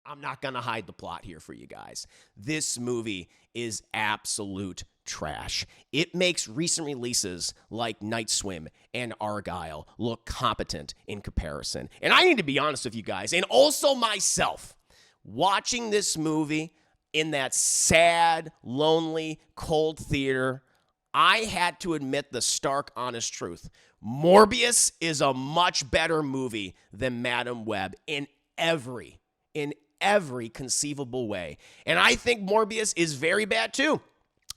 I'm not going to hide the plot here for you guys. This movie is absolute trash. It makes recent releases like Night Swim and Argyle look competent in comparison. And I need to be honest with you guys, and also myself, watching this movie in that sad, lonely, cold theater, I had to admit the stark, honest truth. Morbius is a much better movie than Madam Web in every conceivable way. And I think Morbius is very bad too.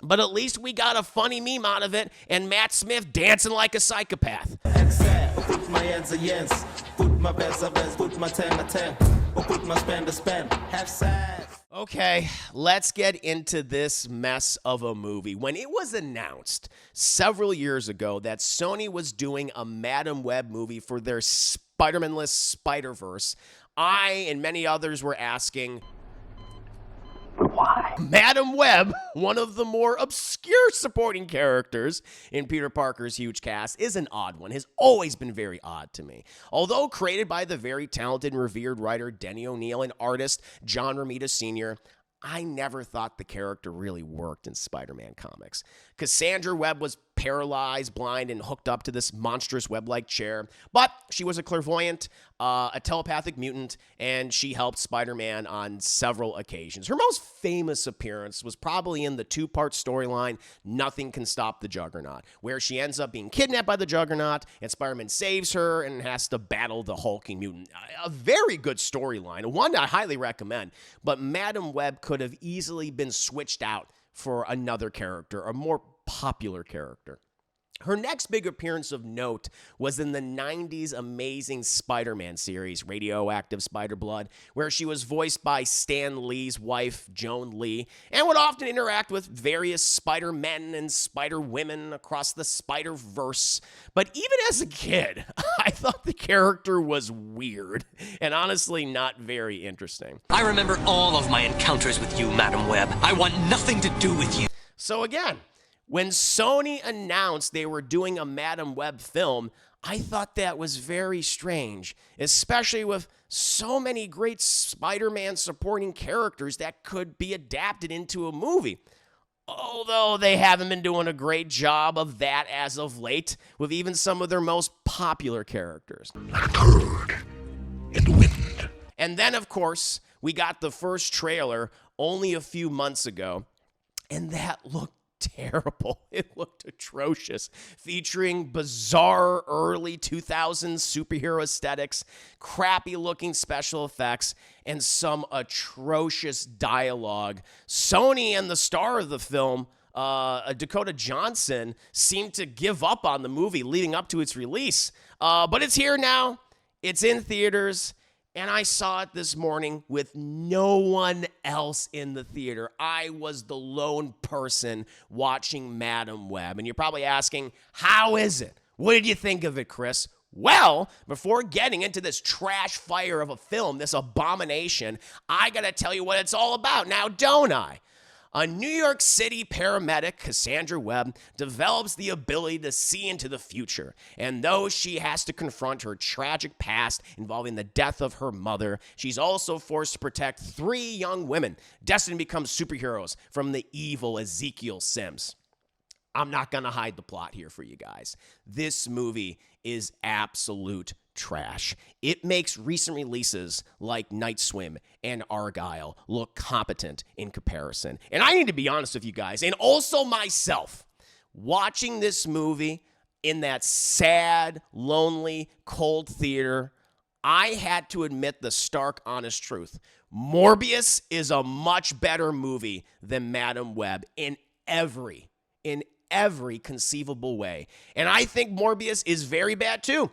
But at least we got a funny meme out of it and Matt Smith dancing like a psychopath. Put my ends against, put my best of best, put my 10 or put my spend, have sad. Okay, let's get into this mess of a movie. When it was announced several years ago that Sony was doing a Madam Web movie for their Spider-Man-less Spider-Verse, I and many others were asking, why? Madam Web, one of the more obscure supporting characters in Peter Parker's huge cast, is an odd one. Has always been very odd to me. Although created by the very talented and revered writer Denny O'Neil and artist John Romita Sr., I never thought the character really worked in Spider-Man comics. Cassandra Webb was paralyzed, blind, and hooked up to this monstrous web-like chair, but she was a clairvoyant, a telepathic mutant, and she helped Spider-Man on several occasions. Her most famous appearance was probably in the two-part storyline, Nothing Can Stop the Juggernaut, where she ends up being kidnapped by the Juggernaut, and Spider-Man saves her and has to battle the hulking mutant. A very good storyline, one I highly recommend, but Madam Web could have easily been switched out for another character, a more popular character. Her next big appearance of note was in the 90s amazing Spider-Man series, Radioactive Spider-Blood, where she was voiced by Stan Lee's wife, Joan Lee, and would often interact with various Spider-Men and Spider-Women across the Spider-Verse. But even as a kid, I thought the character was weird and honestly not very interesting. I remember all of my encounters with you, Madam Web. I want nothing to do with you. So again, when Sony announced they were doing a Madam Web film, I thought that was very strange, especially with so many great Spider-Man supporting characters that could be adapted into a movie. Although they haven't been doing a great job of that as of late, with even some of their most popular characters. Like a turd in the wind. And then, of course, we got the first trailer only a few months ago, and that looked terrible. It looked atrocious, featuring bizarre early 2000s superhero aesthetics, crappy looking special effects, and some atrocious dialogue. Sony and the star of the film, Dakota Johnson, seemed to give up on the movie leading up to its release. But it's here now. It's in theaters. And I saw it this morning with no one else in the theater. I was the lone person watching Madam Web. And you're probably asking, how is it? What did you think of it, Chris? Well, before getting into this trash fire of a film, this abomination, I gotta tell you what it's all about now, don't I? A New York City paramedic, Cassandra Webb, develops the ability to see into the future. And though she has to confront her tragic past involving the death of her mother, she's also forced to protect 3 young women destined to become superheroes from the evil Ezekiel Sims. I'm not going to hide the plot here for you guys. This movie is absolute trash. It makes recent releases like Night Swim and Argyle look competent in comparison. And I need to be honest with you guys, and also myself, watching this movie in that sad, lonely, cold theater, I had to admit the stark, honest truth. Morbius is a much better movie than Madam Web in every conceivable way. And I think Morbius is very bad too.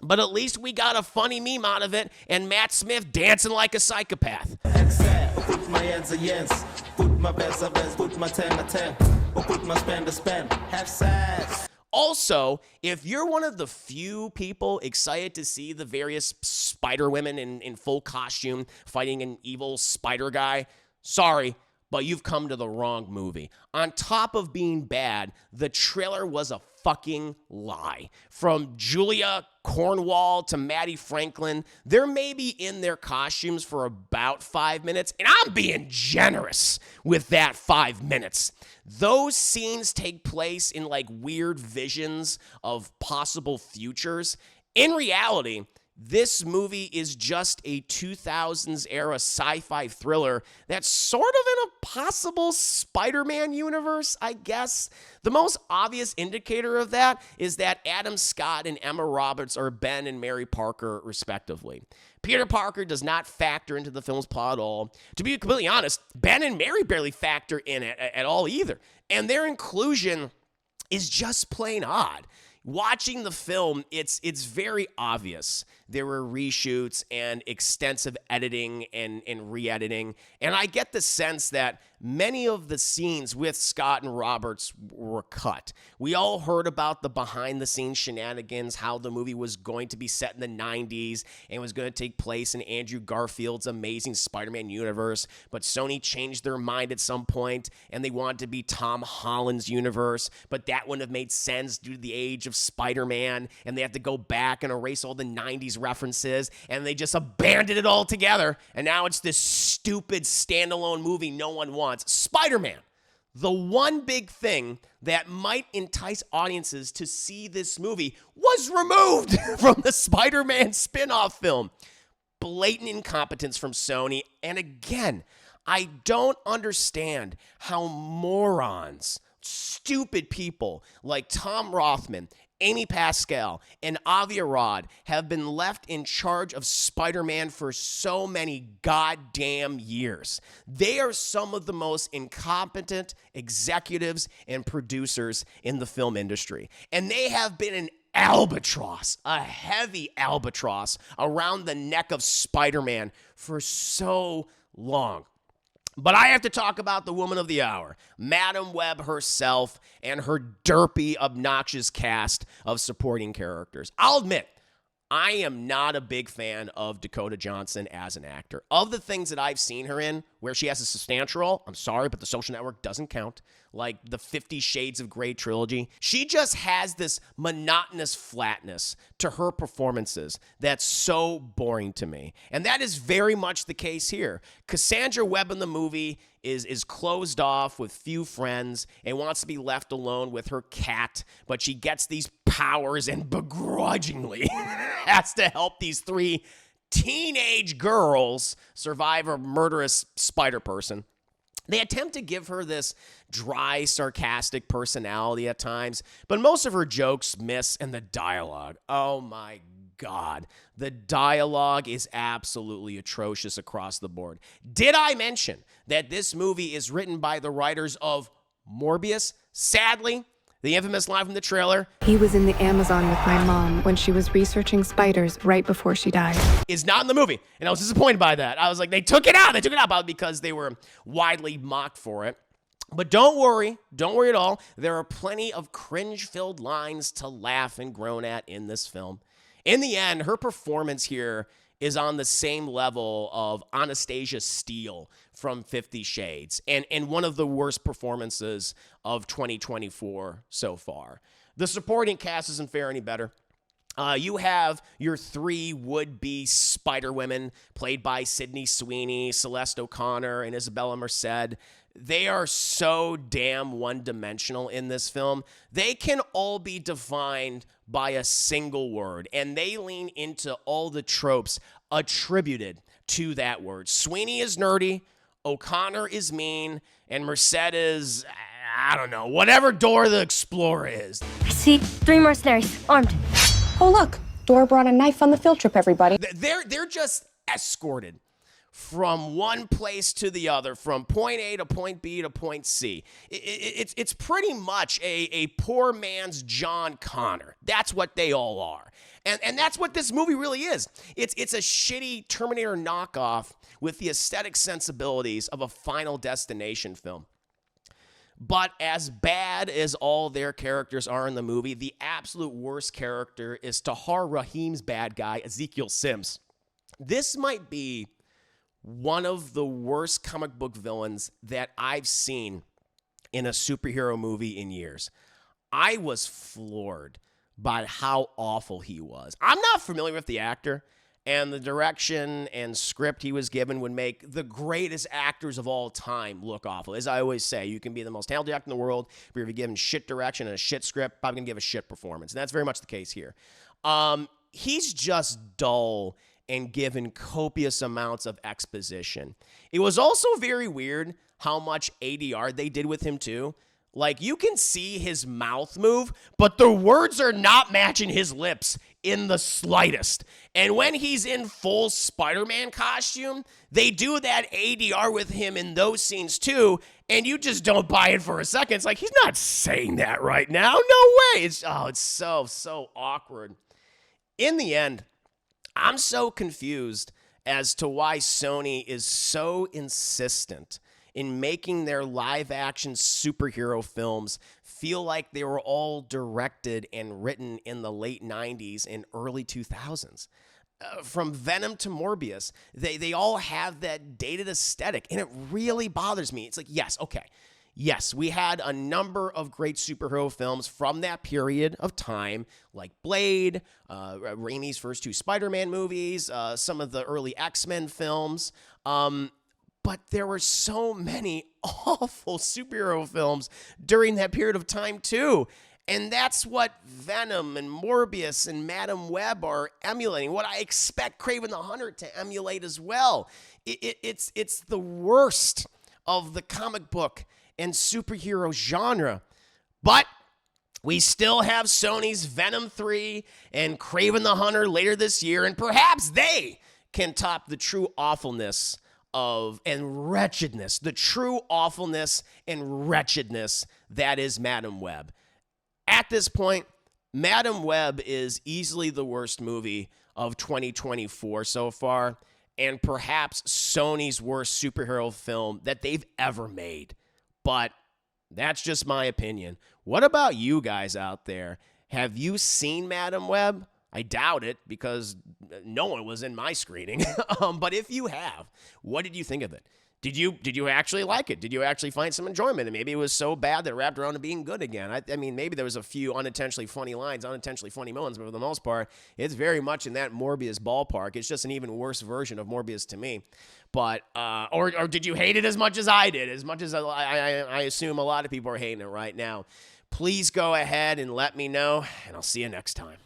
But at least we got a funny meme out of it and Matt Smith dancing like a psychopath. Put my ends against, put my best of best, put my 10 or put my spend, have sad. Also, if you're one of the few people excited to see the various Spider-Women in full costume fighting an evil spider guy, sorry, but you've come to the wrong movie. On top of being bad, the trailer was a fucking lie. From Julia Cornwall to Maddie Franklin, they're maybe in their costumes for about 5 minutes, and I'm being generous with that 5 minutes. Those scenes take place in like weird visions of possible futures. In reality, this movie is just a 2000s era sci-fi thriller that's sort of in a possible Spider-Man universe, I guess. The most obvious indicator of that is that Adam Scott and Emma Roberts are Ben and Mary Parker, respectively. Peter Parker does not factor into the film's plot at all. To be completely honest, Ben and Mary barely factor in it at all either. And their inclusion is just plain odd. Watching the film, it's very obvious there were reshoots and extensive editing and re-editing, and I get the sense that many of the scenes with Scott and Roberts were cut. We all heard about the behind-the-scenes shenanigans, how the movie was going to be set in the 90s and was going to take place in Andrew Garfield's Amazing Spider-Man universe, but Sony changed their mind at some point, and they wanted to be Tom Holland's universe, but that wouldn't have made sense due to the age of Spider-Man, and they had to go back and erase all the 90s references, and they just abandoned it all together, and now it's this stupid standalone movie no one wants. Spider-Man. The one big thing that might entice audiences to see this movie was removed from the Spider-Man spin-off film. Blatant incompetence from Sony, and again, I don't understand how morons, stupid people like Tom Rothman, Amy Pascal, and Avi Arad have been left in charge of Spider-Man for so many goddamn years. They are some of the most incompetent executives and producers in the film industry. And they have been an albatross, a heavy albatross, around the neck of Spider-Man for so long. But I have to talk about the woman of the hour, Madam Webb herself, and her derpy, obnoxious cast of supporting characters. I'll admit, I am not a big fan of Dakota Johnson as an actor. Of the things that I've seen her in, where she has a substantial role, I'm sorry, but The Social Network doesn't count, like the 50 Shades of Grey trilogy, she just has this monotonous flatness to her performances that's so boring to me. And that is very much the case here. Cassandra Webb in the movie is closed off with few friends and wants to be left alone with her cat, but she gets these powers and begrudgingly has to help these three teenage girls survive a murderous spider person. They attempt to give her this dry, sarcastic personality at times, but most of her jokes miss, and the dialogue, oh my God, the dialogue is absolutely atrocious across the board. Did I mention that this movie is written by the writers of Morbius? Sadly, the infamous line from the trailer, "He was in the Amazon with my mom when she was researching spiders right before she died," is not in the movie. And I was disappointed by that. I was like, they took it out. They took it out probably because they were widely mocked for it. But don't worry at all. There are plenty of cringe-filled lines to laugh and groan at in this film. In the end, her performance here is on the same level of Anastasia Steele from 50 Shades, and one of the worst performances of 2024 so far. The supporting cast doesn't fare any better. You have your three would-be Spider Women, played by Sydney Sweeney, Celeste O'Connor, and Isabella Merced. They are so damn one-dimensional in this film. They can all be defined by a single word, and they lean into all the tropes attributed to that word. Sweeney is nerdy, O'Connor is mean, and Merced is, I don't know, whatever Dora the Explorer is. I see 3 mercenaries, armed. Oh, look, Dora brought a knife on the field trip, everybody. They're just escorted from one place to the other, from point A to point B to point C. It's pretty much a poor man's John Connor. That's what they all are. And that's what this movie really is. It's a shitty Terminator knockoff with the aesthetic sensibilities of a Final Destination film. But as bad as all their characters are in the movie, the absolute worst character is Tahar Rahim's bad guy, Ezekiel Sims. This might be one of the worst comic book villains that I've seen in a superhero movie in years. I was floored by how awful he was. I'm not familiar with the actor, and the direction and script he was given would make the greatest actors of all time look awful. As I always say, you can be the most talented actor in the world, but if you're given shit direction and a shit script, probably going to give a shit performance. And that's very much the case here. He's just dull and given copious amounts of exposition. It was also very weird how much ADR they did with him, too. Like, you can see his mouth move, but the words are not matching his lips in the slightest. And when he's in full Spider-Man costume, they do that ADR with him in those scenes too, and you just don't buy it for a second. It's like, he's not saying that right now. No way. It's so awkward. In the end, I'm so confused as to why Sony is so insistent in making their live-action superhero films feel like they were all directed and written in the late 90s and early 2000s. From Venom to Morbius, they all have that dated aesthetic, and it really bothers me. It's like, yes, okay. Yes, we had a number of great superhero films from that period of time, like Blade, Raimi's first 2 Spider-Man movies, some of the early X-Men films, but there were so many awful superhero films during that period of time, too. And that's what Venom and Morbius and Madam Web are emulating, what I expect Kraven the Hunter to emulate as well. It's the worst of the comic book and superhero genre. But we still have Sony's Venom 3 and Kraven the Hunter later this year, and perhaps they can top the true awfulness and wretchedness, the true awfulness and wretchedness that is Madam Web. At this point, Madam Web is easily the worst movie of 2024 so far, and perhaps Sony's worst superhero film that they've ever made. But that's just my opinion. What about you guys out there? Have you seen Madam Web? I doubt it, because no one was in my screening. But if you have, what did you think of it? Did you actually like it? Did you actually find some enjoyment? And maybe it was so bad that it wrapped around to being good again. I mean, maybe there was a few unintentionally funny lines, unintentionally funny moments, but for the most part, it's very much in that Morbius ballpark. It's just an even worse version of Morbius to me. But, or did you hate it as much as I did? As much as I assume a lot of people are hating it right now. Please go ahead and let me know, and I'll see you next time.